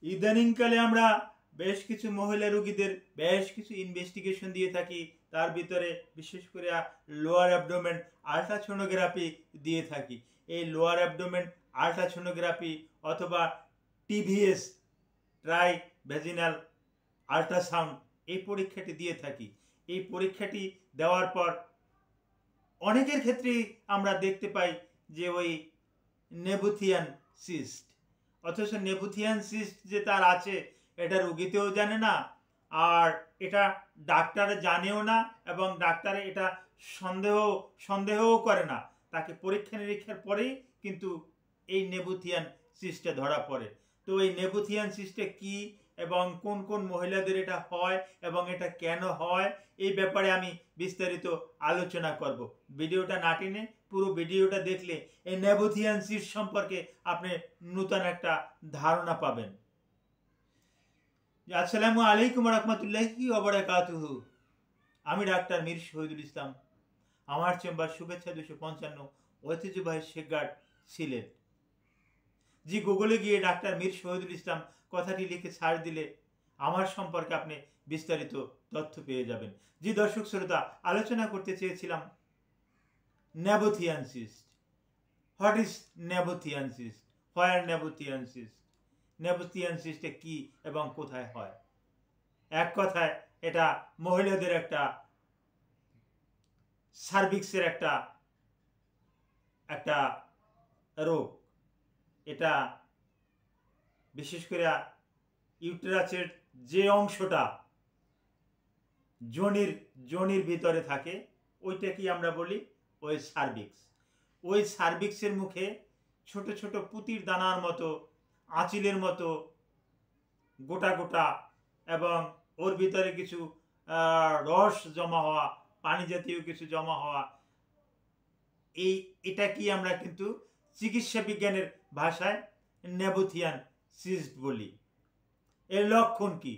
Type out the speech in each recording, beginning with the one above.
ইদানিংকালে আমরা বেশ কিছু মহিলা রোগীদের বেশ কিছু ইনভেস্টিগেশন দিয়ে থাকি। তার ভিতরে বিশেষ করে লোয়ার অ্যাবডোমেন আল্ট্রাসোনোগ্রাফি দিয়ে থাকি। এই লোয়ার অ্যাবডোমেন আল্ট্রাসোনোগ্রাফি অথবা টিভিএস ট্রাই ভ্যাজিনাল আল্ট্রাসাউন্ড এই পরীক্ষাটি দিয়ে থাকি। এই পরীক্ষাটি দেওয়ার পর অনেকের ক্ষেত্রেই আমরা দেখতে পাই যে ওই নেবুথিয়ান সিস্ট, অথচ নেবুথিয়ান সিস্ট যে তার আছে এটা রোগীতেও জানে না, আর এটা ডাক্তার জানেও না, এবং ডাক্তার এটা সন্দেহও করে না। তাকে পরীক্ষা নিরীক্ষার পরেই কিন্তু এই নেবুথিয়ান সিস্টে ধরা পড়ে। তো এই নেবুথিয়ান সিস্টে কি এবং কোন কোন মহিলাদের এটা হয় এবং এটা কেন হয় এই ব্যাপারে আমি বিস্তারিত আলোচনা করব। ভিডিওটা না টেনে পুরো ভিডিওটা দেখলে এই নেবুথিয়ান সিস্ট সম্পর্কে আপনি নতুন একটা ধারণা পাবেন। আসসালামু আলাইকুম রহমতুল্লাহি ওয়া বারাকাতুহু। আমি ডাক্তার মীর শহীদুল ইসলাম। আমার চেম্বার শুভেচ্ছা 255, ঐতিহ্যবাহী শেখঘাট, সিলেট। জি গুগলে গিয়ে ডাক্তার মীর শহীদুল ইসলাম কথাটি লিখে সার্চ দিলে আমার সম্পর্কে আপনি বিস্তারিত তথ্য পেয়ে যাবেন। জি দর্শক শ্রোতা, আলোচনা করতে চেয়েছিলাম Nabothian cyst. What is Nabothian cyst? Where Nabothian cyst? Nabothian সিস্টে কি এবং কোথায় হয়? এক কথায় এটা মহিলাদের একটা সার্ভিক্সের একটা রোগ। এটা বিশেষ করে ইউটেরাসের যে অংশটা যোনির ভিতরে থাকে ওইটাকেই আমরা বলি ওই সার্ভিক্স। ওই সার্ভিক্সের মুখে ছোট ছোট পুতির দানার মতো, আঁচিলের মতো গোটা গোটা, এবং ওর ভিতরে কিছু রস জমা হওয়া, পানি জাতীয় কিছু জমা হওয়া, এটা কি আমরা কিন্তু চিকিৎসা বিজ্ঞানের ভাষায় নেবুথিয়ান সিস্ট বলি। এর লক্ষণ কি?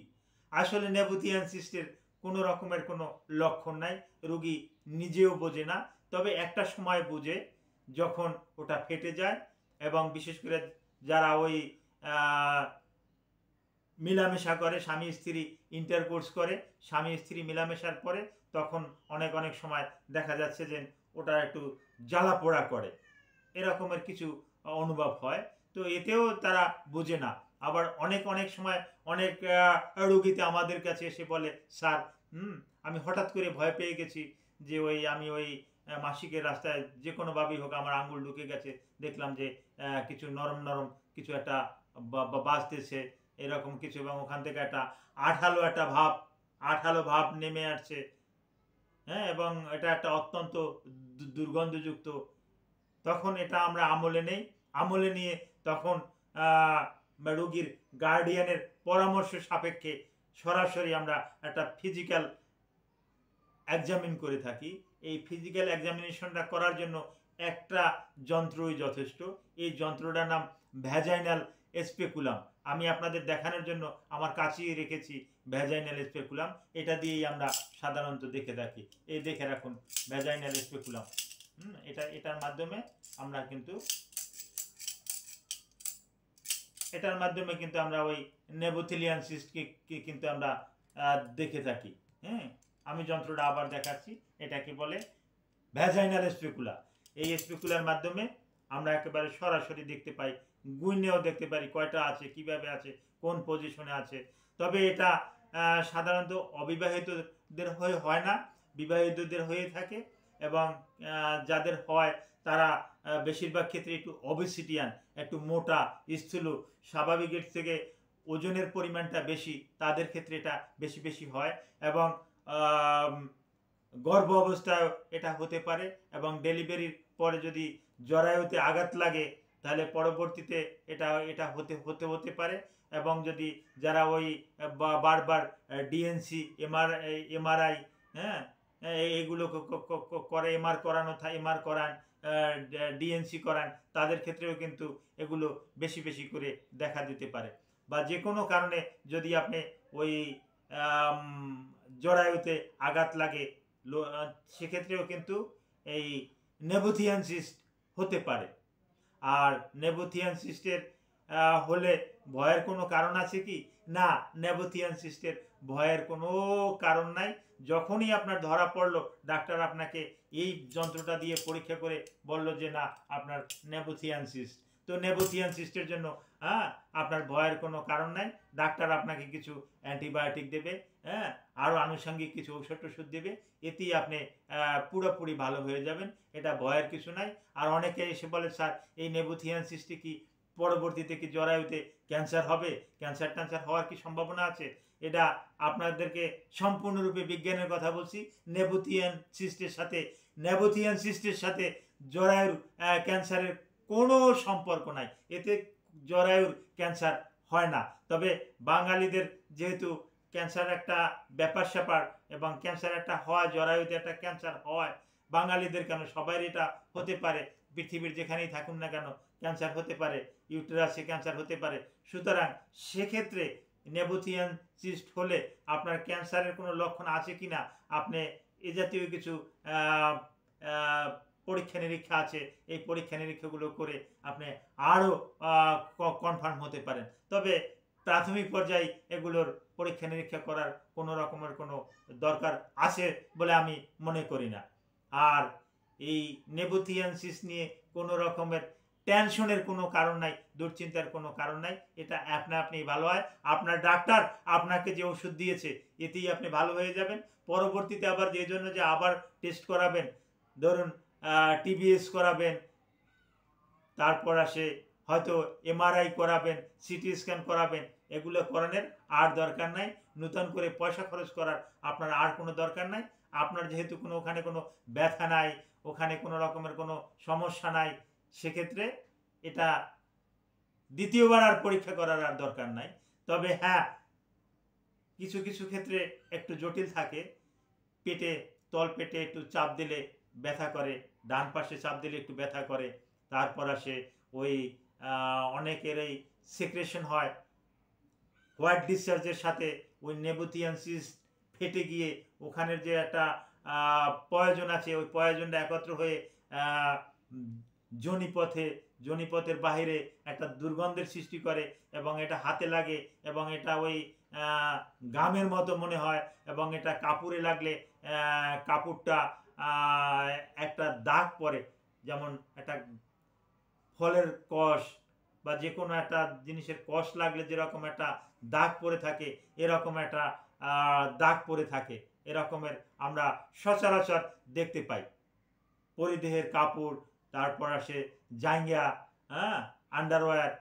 আসলে নেবুথিয়ান সিস্টের কোনো রকমের কোনো লক্ষণ নাই, রোগী নিজেও বোঝে না। তবে একটা সময় বোঝে যখন ওটা ফেটে যায়, এবং বিশেষ করে যারা ওই মিলামেশা করে, স্বামী স্ত্রী ইন্টারকোর্স করে, স্বামী স্ত্রী মিলামেশার পরে তখন অনেক সময় দেখা যাচ্ছে যে ওটা একটু জ্বালা পোড়া করে, এরকমের কিছু অনুভব হয়। তো এতেও তারা বোঝে না। আবার অনেক সময় অনেক রোগীতে আমাদের কাছে এসে বলে, স্যার আমি হঠাৎ করে ভয় পেয়ে গেছি যে আমি ওই মাসিকের রাস্তায় যে কোনোভাবেই হোক আমার আঙ্গুল ঢুকে গেছে, দেখলাম যে কিছু নরম কিছু একটা বাজতেছে এরকম কিছু, এবং ওখান থেকে একটা আঠালো ভাব নেমে আসছে, হ্যাঁ, এবং এটা একটা অত্যন্ত দুর্গন্ধযুক্ত। তখন এটা আমরা আমলে নিয়ে তখন রোগীর গার্ডিয়ানের পরামর্শ সাপেক্ষে সরাসরি আমরা একটা ফিজিক্যাল এক্সামিন করে থাকি। এই ফিজিক্যাল এক্সামিনেশনটা করার জন্য একটা যন্ত্রই যথেষ্ট। এই যন্ত্রটার নাম ভ্যাজাইনাল স্পেকুলাম। আমি আপনাদের দেখানোর জন্য আমার কাছেই রেখেছি ভ্যাজাইনাল স্পেকুলাম। এটা দিয়েই আমরা সাধারণত দেখে থাকি। এই দেখে রাখুন ভ্যাজাইনাল স্পেকুলাম। এটার মাধ্যমে আমরা কিন্তু আমরা ওই নেবুথিয়ান সিস্টকে কিন্তু আমরা দেখে থাকি। হ্যাঁ, আমি যন্ত্রটা আবার দেখাচ্ছি। এটাকে বলে ভ্যাজাইনাল স্পেকুলা। এই স্পেকুলার মাধ্যমে আমরা একেবারে সরাসরি দেখতে পাই, গুইনেও দেখতে পারি কয়টা আছে, কিভাবে আছে, কোন পজিশনে আছে। তবে এটা সাধারণত অবিবাহিতদের হয় না, বিবাহিতদের হয়ে থাকে, এবং যাদের হয় তারা বেশিরভাগ ক্ষেত্রে একটু অবেসিটিয়ান, একটু মোটা স্থূল, স্বাভাবিকের থেকে ওজনের পরিমাণটা বেশি, তাদের ক্ষেত্রে এটা বেশি হয়। এবং গর্ভ অবস্থায় এটা হতে পারে, এবং ডেলিভারির পরে যদি জরায়ুতে আঘাত লাগে তাহলে পরবর্তীতে এটা হতে পারে। এবং যদি যারা ওই বারবার ডিএনসি এমআরআই এগুলো করে, এমআর করান, ডিএনসি করান, তাদের ক্ষেত্রেও কিন্তু এগুলো বেশি করে দেখা দিতে পারে। বা যে কোনো কারণে যদি আপনি ওই জরায়ুতে আঘাত লাগে, সেক্ষেত্রেও কিন্তু এই নেবুথিয়ান সিস্ট হতে পারে। আর নেবুথিয়ান সিস্টের হলে ভয়ের কোনো কারণ আছে কি? না, নেবোথিয়ান সিস্টের ভয়ের কোনো কারণ নাই। যখনই আপনার ধরা পড়লো, ডাক্তার আপনাকে এই যন্ত্রটা দিয়ে পরীক্ষা করে বলল যে না আপনার নেবোথিয়ান সিস্ট, তো নেবোথিয়ান সিস্টের জন্য আপনার ভয়ের কোনো কারণ নাই। ডাক্তার আপনাকে কিছু অ্যান্টিবায়োটিক দেবে, আরও আনুষঙ্গিক কিছু ঔষধ টষুধ দেবে, এতেই আপনি পুরোপুরি ভালো হয়ে যাবেন। এটা ভয়ের কিছু নাই। আর অনেকে এসে বলে স্যার এই নেবোথিয়ান সিস্টে কি পরবর্তীতে কি জরায়ুতে ক্যান্সার হবে, ক্যান্সার ট্যান্সার হওয়ার কি সম্ভাবনা আছে? এটা আপনাদেরকে সম্পূর্ণরূপে বিজ্ঞানের কথা বলছি। নেবোথিয়ান সিস্টের সাথে জরায়ুর ক্যান্সারের কোনো সম্পর্ক নাই, এতে জরায়ুর ক্যান্সার হয় না। তবে বাঙালিদের যেহেতু ক্যান্সার একটা ব্যাপার স্যাপার এবং ক্যান্সার একটা হয়, জরায়ুতে একটা ক্যান্সার হয়, বাঙালিদের কেন সবাই এটা হতে পারে, পৃথিবীর যেখানেই থাকুন না কেন ক্যান্সার হতে পারে, ইউটেরাসে ক্যান্সার হতে পারে। সুতরাং সেক্ষেত্রে নেবোথিয়ান সিস্ট হলে আপনার ক্যান্সারের কোনো লক্ষণ আছে কি না, আপনি এ জাতীয় কিছু পরীক্ষা নিরীক্ষা আছে, এই পরীক্ষা নিরীক্ষাগুলো করে আপনি আরও কনফার্ম হতে পারেন। তবে প্রাথমিক পর্যায়ে এগুলোর পরীক্ষা নিরীক্ষা করার কোনো রকমের কোনো দরকার আছে বলে আমি মনে করি না। আর এই নেবোথিয়ান সিস্ট নিয়ে কোনো রকমের টেনশনের কোনো কারণ নাই, দুশ্চিন্তার কোনো কারণ নাই। এটা আপনি ভালো হয়। আপনার ডাক্তার আপনাকে যে ওষুধ দিয়েছে এতেই আপনি ভালো হয়ে যাবেন। পরবর্তীতে আবার যে জন্য যে আবার টেস্ট করাবেন, ধরুন টিবিএস করাবেন, তারপর আসে হয়তো এমআরআই করাবেন, সিটি স্ক্যান করাবেন, এগুলো করানোর আর দরকার নাই। নতুন করে পয়সা খরচ করার আপনার আর কোনো দরকার নাই। আপনার যেহেতু ওখানে কোনো ব্যথা নাই, ওখানে কোনো রকমের কোনো সমস্যা নাই, সেক্ষেত্রে এটা দ্বিতীয়বার আর পরীক্ষা করার আর দরকার নাই। তবে হ্যাঁ, কিছু কিছু ক্ষেত্রে একটু জটিল থাকে। তলপেটে একটু চাপ দিলে ব্যথা করে, ডান পাশে চাপ দিলে একটু ব্যথা করে। তারপর আসে ওই অনেকেরই সেক্রেশন হয়, হোয়াইট ডিসচার্জের সাথে ওই নেবোথিয়ান সিস্ট ফেটে গিয়ে ওখানের যে একটা পয়জন আছে, ওই পয়জনটা একত্র হয়ে জনিপথের বাহিরে একটা দুর্গন্ধের সৃষ্টি করে এবং এটা হাতে লাগে এবং এটা ওই গামের মতো মনে হয় এবং এটা কাপড়ে লাগলে কাপড়টা একটা দাগ পড়ে, যেমন একটা ফলের কষ বা যে কোনো একটা জিনিসের কষ লাগলে যেরকম একটা দাগ পড়ে থাকে, এরকম একটা দাগ পড়ে থাকে। এরকমের আমরা সচরাচর দেখতে পাই পরিদেহের কাপড়, তারপর আসে জাঙ্গিয়া, আন্ডারওয়্যার,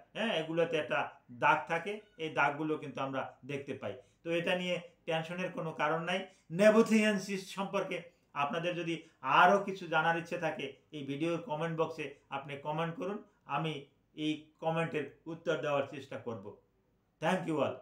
এগুলোতে একটা দাগ থাকে। এই দাগগুলো কিন্তু আমরা দেখতে পাই। তো এটা নিয়ে টেনশনের কোনো কারণ নাই। নেবোথিয়ান সিস্ট সম্পর্কে আপনাদের যদি আরও কিছু জানার ইচ্ছে থাকে, এই ভিডিওর কমেন্ট বক্সে আপনি কমেন্ট করুন, আমি এই কমেন্টের উত্তর দেওয়ার চেষ্টা করব। Thank you all.